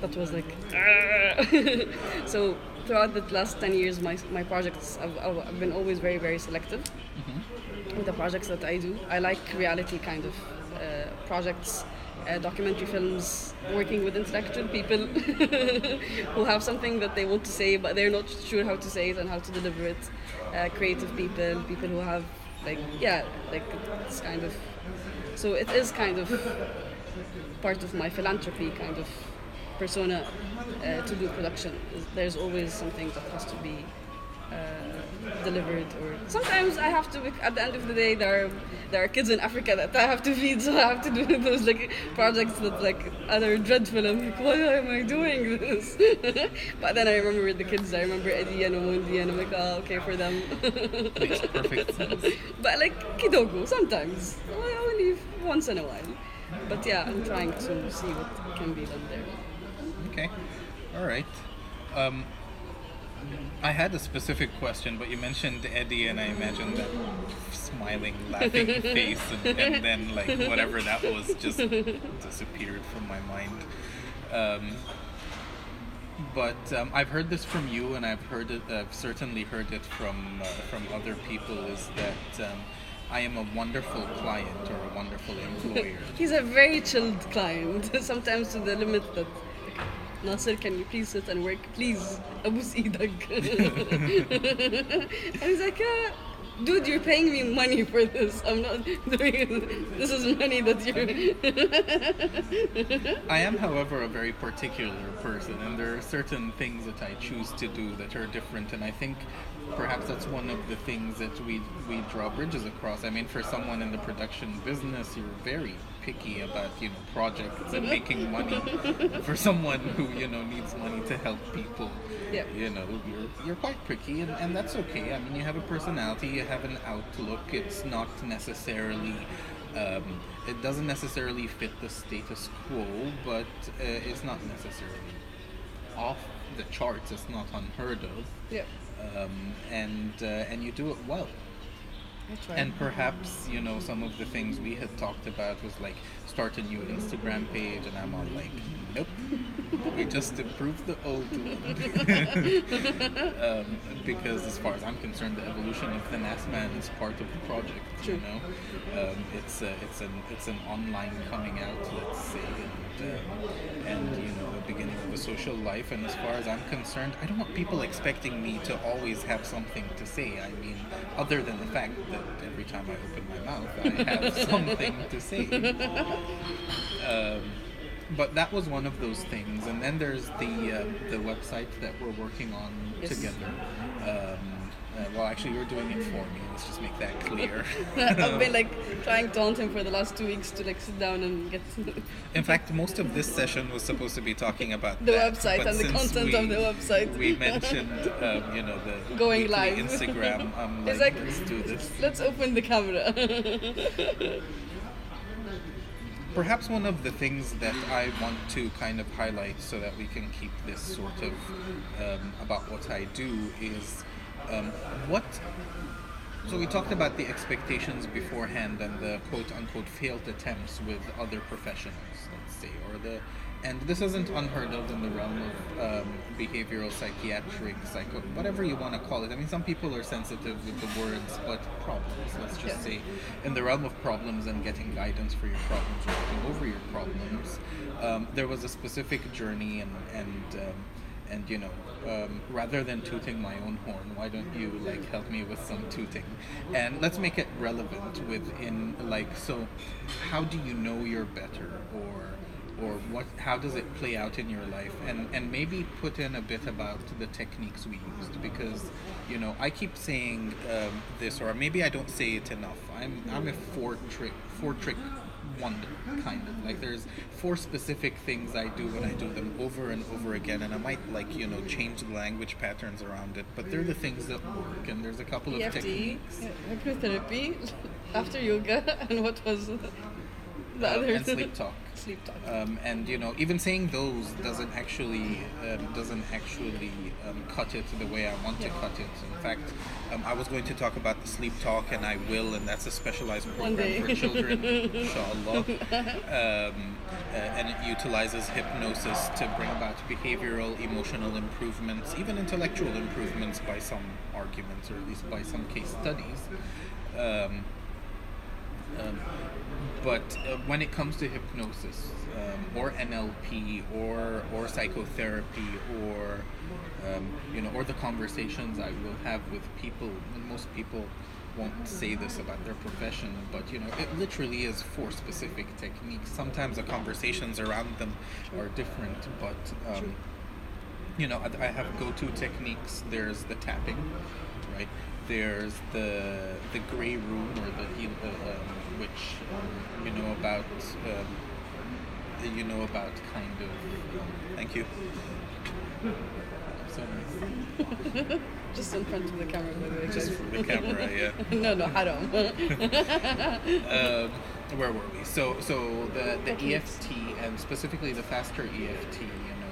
that was like, so throughout the last 10 years, my projects, I've been always very, very selective with the projects that I do. I like reality kind of projects. Documentary films, working with intellectual people who have something that they want to say but they're not sure how to say it and how to deliver it. Creative people who have like this kind of. So it is kind of part of my philanthropy kind of persona to do production. There's always something that has to be delivered, or sometimes I have to. At the end of the day, there are kids in Africa that I have to feed, so I have to do those like projects that like are dreadful. I'm like, why am I doing this? But then I remember the kids. I remember Eddie and Omondi, and I'm like, oh, okay for them. Makes perfect sense. But like kidogo, sometimes only once in a while. But yeah, I'm trying to see what can be done there. Okay, all right. I had a specific question, but you mentioned Eddie, and I imagined that smiling, laughing face, and then like whatever that was just disappeared from my mind. But I've heard this from you, and I've certainly heard it from other people. Is that I am a wonderful client or a wonderful employer? He's a very chilled client, sometimes to the limit that. Nasir, can you please sit and work? Please, abus idag. And he's like, dude, you're paying me money for this. I'm not doing it. This is money that you're... I am, however, a very particular person, and there are certain things that I choose to do that are different, and I think perhaps that's one of the things that we draw bridges across. I mean, for someone in the production business, you're very picky about, projects and making money. For someone who, needs money to help people, you're quite picky, and that's okay. I mean, you have a personality, you have an outlook. It's not necessarily, it doesn't necessarily fit the status quo, but it's not necessarily off the charts. It's not unheard of. Yeah. And you do it well. That's right. And perhaps, some of the things we had talked about was like start a new Instagram page, and I'm all like, nope, we just improved the old one. Because as far as I'm concerned, the evolution of the Nasman is part of the project. True. It's an online coming out, let's say, and the beginning of a social life. And as far as I'm concerned, I don't want people expecting me to always have something to say. I mean, other than the fact that every time I open my mouth, I have something to say. But that was one of those things. And then there's the website that we're working on Yes. together. Well, actually, you're doing it for me. Let's just make that clear. I've been like trying to taunt him for the last 2 weeks to like sit down and get In fact, most of this session was supposed to be talking about the that, website but and the since content of the website. We mentioned, the Going weekly live. Instagram. I'm It's like, like, let's do this. let's open the camera. Perhaps one of the things that I want to kind of highlight so that we can keep this sort of about what I do is what. So we talked about the expectations beforehand and the quote-unquote failed attempts with other professionals, let's say, and this isn't unheard of in the realm of behavioral, psychiatric, whatever you want to call it. I mean, some people are sensitive with the words, but problems, let's just say, in the realm of problems and getting guidance for your problems or getting over your problems, there was a specific journey and rather than tooting my own horn, why don't you like help me with some tooting? And let's make it relevant within so how do you know you're better, or how does it play out in your life, and maybe put in a bit about the techniques we used, because I keep saying this, or maybe I don't say it enough. I'm a four trick wonder, kind of like there's 4 specific things I do when I do them over and over again, and I might change the language patterns around it, but they're the things that work, and there's a couple of techniques. Hypnotherapy, after yoga, and what was the other? And sleep talk. Sleep talk. And even saying those doesn't actually cut it the way I want to cut it. In fact, I was going to talk about the sleep talk, and I will, and that's a specialized program for children, inshallah. And it utilizes hypnosis to bring about behavioral, emotional improvements, even intellectual improvements by some arguments, or at least by some case studies. But when it comes to hypnosis, or NLP, or psychotherapy, or the conversations I will have with people, and most people won't say this about their profession, but it literally is 4 specific techniques. Sometimes the conversations around them are different, but I have go-to techniques. There's the tapping, right? There's the gray room, or which about kind of thank you. So nice. Just in front of the camera, by the way. Just for the camera, yeah. No, haram. Where were we? So the EFT, and specifically the faster EFT,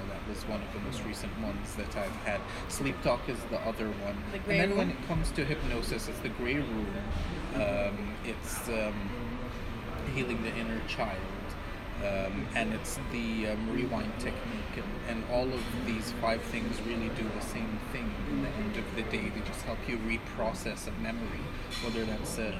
that was one of the most recent ones that I've had. Sleep talk is the other one. And then when it comes to hypnosis, it's the gray room. It's healing the inner child. And it's the rewind technique, and all of these 5 things really do the same thing. At the end of the day, they just help you reprocess a memory, whether that's a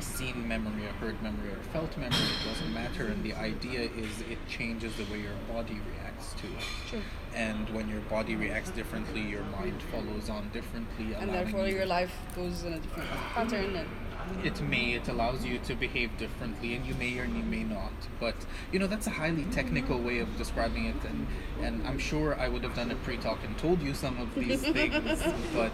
seen memory, a heard memory, or a felt memory. It doesn't matter, and the idea is it changes the way your body reacts to it. Sure. And when your body reacts differently, your mind follows on differently, and therefore your life goes in a different pattern. And it allows you to behave differently, and you may or you may not, but that's a highly technical way of describing it, and I'm sure I would have done a pre-talk and told you some of these things, but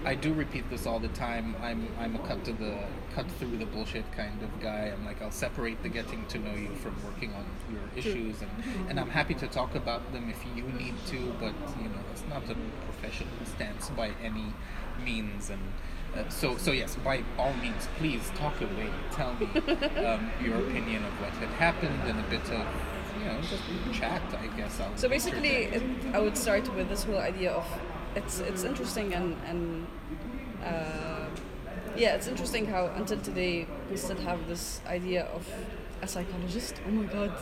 I do repeat this all the time. I'm a cut through the bullshit kind of guy. I'm like, I'll separate the getting to know you from working on your issues, and I'm happy to talk about them if you need to, but it's not a professional stance by any means. And so yes, by all means, please talk away. Tell me your opinion of what had happened, and a bit of just chat, I guess. So basically, I would start with this whole idea of it's interesting and it's interesting how until today we still have this idea of a psychologist. Oh my god,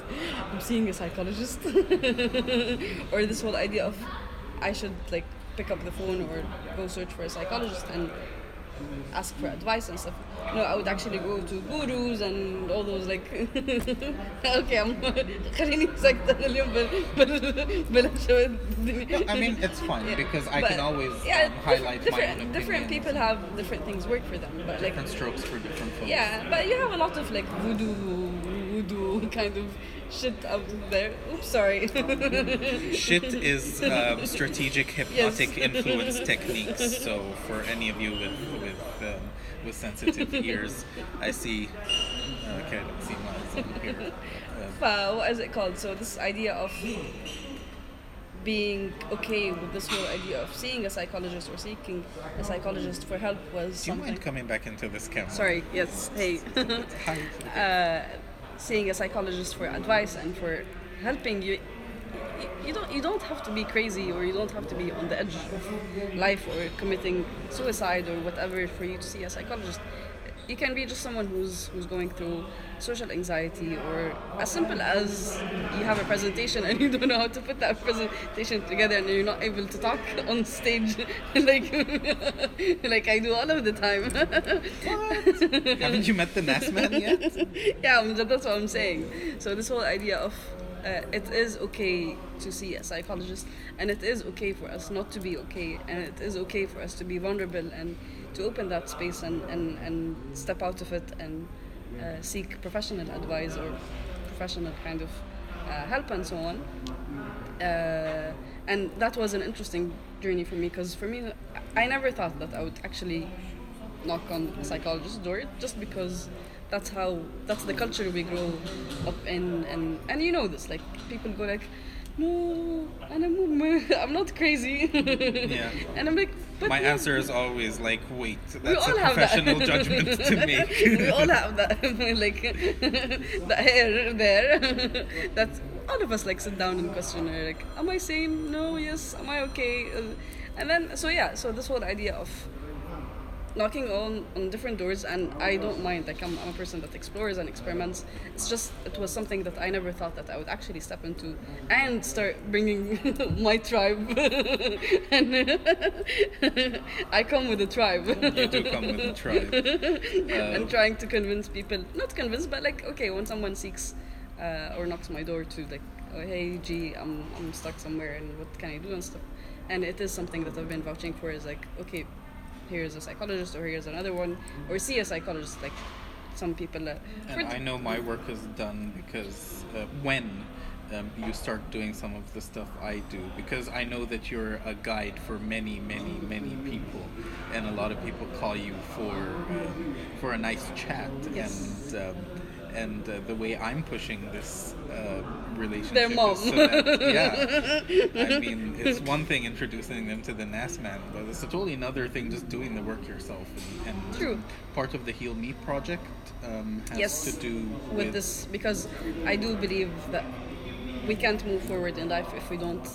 I'm seeing a psychologist. Or this whole idea of I should like pick up the phone or go search for a psychologist and ask for advice and stuff. No, I would actually go to gurus and all those like okay, خليني ساكتة اليوم بلاش. I mean, it's fine because I can always highlight my own opinions. Different people have different things work for them, but like different strokes for different folks. Yeah, but you have a lot of like voodoo kind of shit out there. Oops, sorry. Shit is strategic hypnotic influence techniques. So for any of you with sensitive ears, I see. Okay, I don't see mine here. What is it called? So this idea of being okay with this whole idea of seeing a psychologist or seeking a psychologist for help was Do you something. mind coming back into this camera? Sorry. Yes. Hey. Hi. Seeing a psychologist for advice and for helping you. You don't have to be crazy, or you don't have to be on the edge of life or committing suicide or whatever for you to see a psychologist. You can be just someone who's going through social anxiety, or as simple as you have a presentation and you don't know how to put that presentation together and you're not able to talk on stage like I do all of the time. What? Haven't you met the NAS man yet? Yeah, that's what I'm saying. So this whole idea of it is okay to see a psychologist, and it is okay for us not to be okay, and it is okay for us to be vulnerable and to open that space and step out of it and seek professional advice or professional kind of help and so on. And that was an interesting journey for me, because for me, I never thought that I would actually knock on a psychologist's door, just because that's the culture we grow up in, and you know this, like people go like, no, I'm not crazy. Yeah. And I'm like, but my no. answer is always like, wait, We that's a all have professional that. judgment to make. We all have that, like the hair there. That's all of us like sit down and question her, like, am I sane? No, yes. Am I okay? And then so this whole idea of knocking on different doors, and I don't mind, like I'm a person that explores and experiments. It's just, it was something that I never thought that I would actually step into and start bringing my tribe. And I come with a tribe. You do come with a tribe. And trying to convince people, not convince, but like, okay, when someone seeks or knocks my door to like, oh, hey G, I'm stuck somewhere and what can I do and stuff. And it is something that I've been vouching for, is like, okay, here's a psychologist, or here's another one, or see a psychologist, like some people. And I know my work is done because when you start doing some of the stuff I do, because I know that you're a guide for many people, and a lot of people call you for a nice chat. Yes. And the way I'm pushing this relationship Their mom. is so that, yeah, I mean, it's one thing introducing them to the NAS man, but it's a totally another thing just doing the work yourself. And True. Part of the Heal Me project has Yes, to do with this, because I do believe that we can't move forward in life if we don't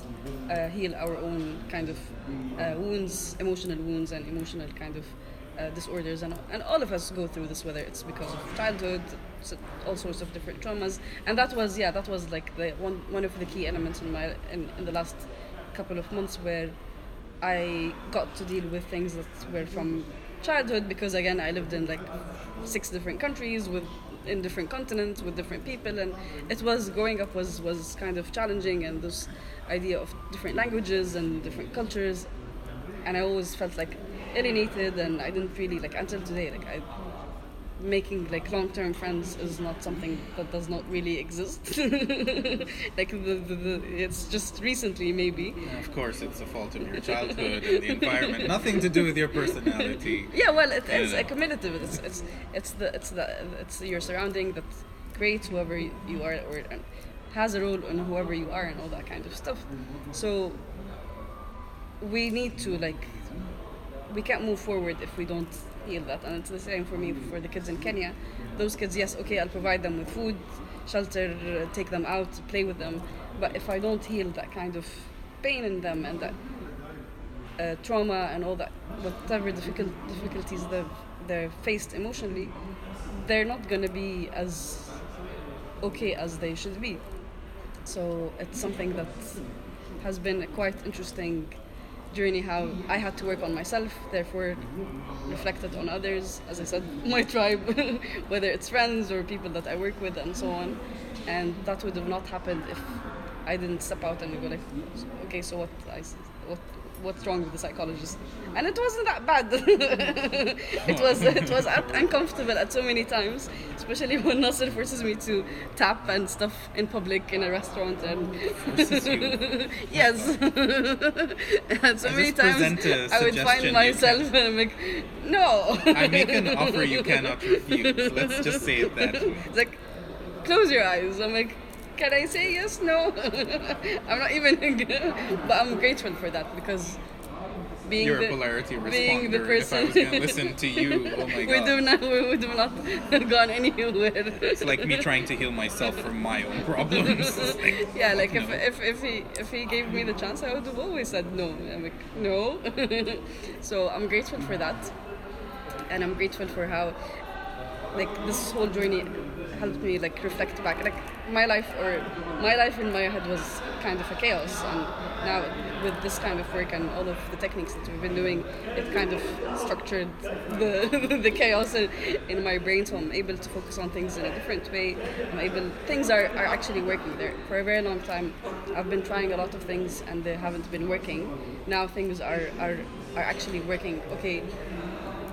heal our own kind of wounds, emotional wounds and emotional kind of disorders, and all of us go through this, whether it's because of childhood, all sorts of different traumas. And that was like the one of the key elements in the last couple of months, where I got to deal with things that were from childhood, because again I lived in like 6 different countries in different continents with different people, and it was growing up was kind of challenging, and this idea of different languages and different cultures, and I always felt like alienated, and I didn't really, like, until today, like making like long-term friends is not something that does not really exist. Like it's just recently maybe. Of course, it's a fault of your childhood and the environment. Nothing to do with your personality. Yeah, well, it's a cumulative. It's your surrounding that creates whoever you are, or has a role in whoever you are, and all that kind of stuff. So we need to, like, we can't move forward if we don't heal that. And it's the same for me, for the kids in Kenya. Those kids, yes, okay, I'll provide them with food, shelter, take them out, play with them, but if I don't heal that kind of pain in them, and that trauma and all that, whatever difficulties they're faced emotionally, they're not going to be as okay as they should be. So it's something that has been a quite interesting journey, how I had to work on myself, therefore reflected on others, as I said, my tribe, whether it's friends or people that I work with and so on. And that would have not happened if I didn't step out and go like, okay, so what what's wrong with the Psychologist, and it wasn't that bad. It was uncomfortable at so many times, especially when Nasser forces me to tap and stuff in public in a restaurant and Forces you. yes. And so many times I would find myself and I'm like, no. I make an offer you cannot refuse. Let's just say it that way. It's like, close your eyes. I'm like, can I say yes? No. I'm not even. But I'm grateful for that because being You're the a polarity responder. being the person. If I was going to listen to you, oh my god. We would have not gone anywhere. It's like me trying to heal myself from my own problems. It's like, Yeah, like no. if he gave me the chance, I would have always said no. I'm like, no. So I'm grateful for that, and I'm grateful for how, like, this whole journey helped me like reflect back. Like my life in my head was kind of a chaos, and now with this kind of work and all of the techniques that we've been doing, it kind of structured the chaos in my brain, so I'm able to focus on things in a different way. Things are actually working there. For a very long time I've been trying a lot of things and they haven't been working. Now things are actually working. Okay,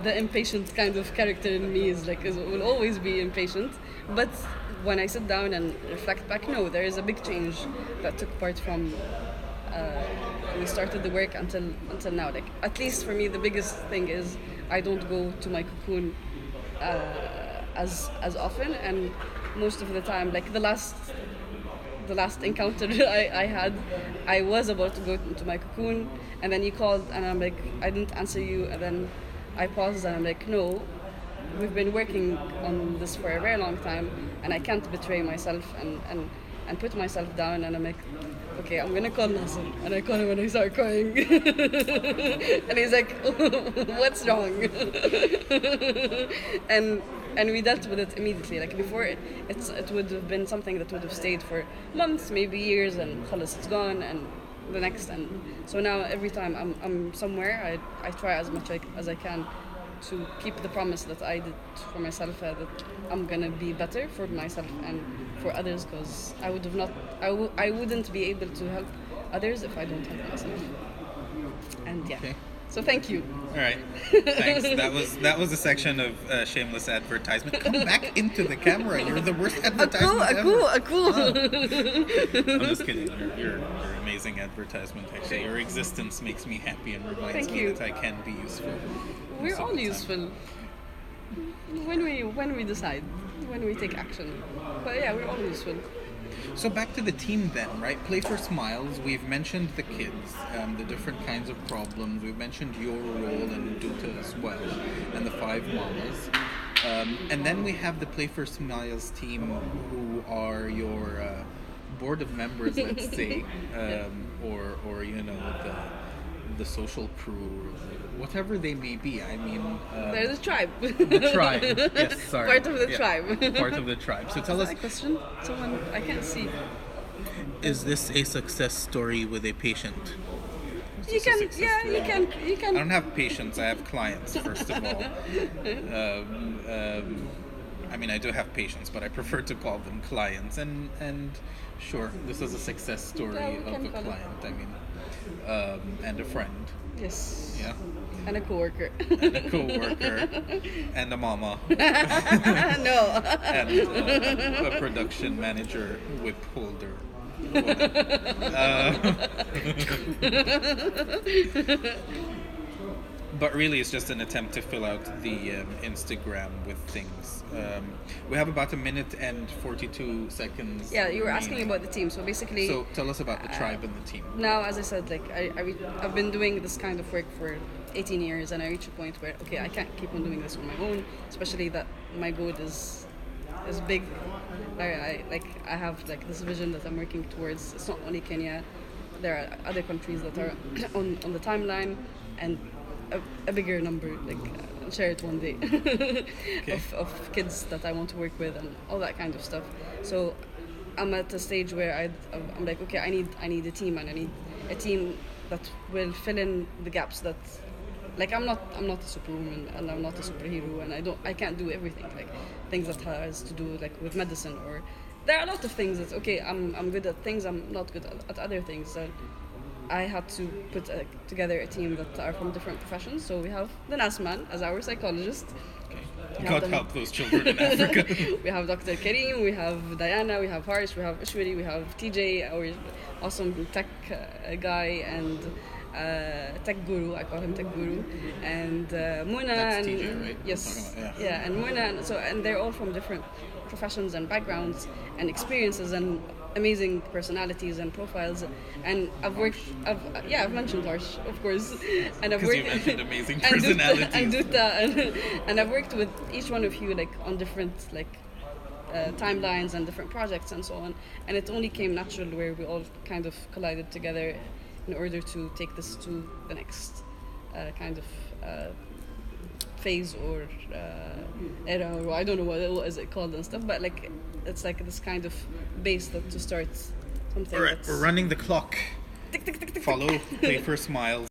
the impatient kind of character in me will always be impatient, but when I sit down and reflect back, no, there is a big change that took part from we started the work until now. Like, at least for me, the biggest thing is I don't go to my cocoon as often, and most of the time, like the last encounter I had, I was about to go into my cocoon, and then you called, and I'm like, I didn't answer you, and then I paused, and I'm like, no, we've been working on this for a very long time, and I can't betray myself and put myself down, and I'm like, okay, I'm gonna call Nasser, and I call him and I start crying, and he's like, what's wrong? and we dealt with it immediately. Like before, it would have been something that would have stayed for months, maybe years, and khalas, it's gone, and the next. And so now every time I'm somewhere, I try as much as I can to keep the promise that I did for myself, that I'm gonna be better for myself and for others, because I wouldn't be able to help others if I don't help myself. And yeah. Okay. So thank you. All right. Thanks. That was a section of shameless advertisement. Come back into the camera. You're the worst advertisement ever. Cool. I'm just kidding. You're an amazing advertisement. Actually, your existence makes me happy and reminds me that I can be useful. We're all useful when we decide, when we take action. But yeah, we're all useful. So back to the team then, right? Play for Smiles. We've mentioned the kids, the different kinds of problems. We've mentioned your role and Duta as well, and the 5 mamas. And then we have the Play for Smiles team, who are your board of members, let's say, or you know, the social crew, whatever they may be. I mean, they're the tribe. The tribe. Yes, sorry. Part of the tribe. Part of the tribe. So tell us. A question? Someone I can't see. Is this a success story with a patient? You can. I don't have patients. I have clients. First of all. I mean, I do have patients, but I prefer to call them clients. And sure, this is a success story of a client. I mean, and a friend. Yes. Yeah. And a coworker. And a coworker. And a mama. No. And a production manager with holder. But really, it's just an attempt to fill out the Instagram with things. We have about 1 minute and 42 seconds. Yeah, you were asking about the team. So basically... So tell us about the tribe and the team. Now, as I said, like I've been doing this kind of work for 18 years, and I reach a point where, okay, I can't keep on doing this on my own, especially that my goal is big. I have like this vision that I'm working towards. It's not only Kenya. There are other countries that are on the timeline, and a bigger number, like I'll share it one day, okay. of kids that I want to work with and all that kind of stuff. So I'm at a stage where I'm like, okay, I need a team, and I need a team that will fill in the gaps that, like, I'm not a superwoman and I'm not a superhero, and I can't do everything, like things that has to do like with medicine, or there are a lot of things that, okay, I'm good at things, I'm not good at other things. I had to put together a team that are from different professions. So we have the Nasman as our psychologist. God help those children in Africa. We have Dr. Kareem, we have Diana, we have Harsh, we have Ishwari, we have TJ, our awesome tech guy, and tech guru, I call him tech guru, and Muna. That's and TJ, right? Yes, Yeah. and Muna. And they're all from different professions and backgrounds and experiences and amazing personalities and profiles. And I've mentioned Harsh, of course, and I've Because worked you mentioned amazing and personalities. and Dutta, and I've worked with each one of you like on different timelines and different projects and so on. And it only came natural where we all kind of collided together in order to take this to the next kind of phase or era, or I don't know what is it called and stuff, but like it's like this kind of base to start something. All right, we're running the clock. Tick, tick, tick, tick, Follow, pay for smiles.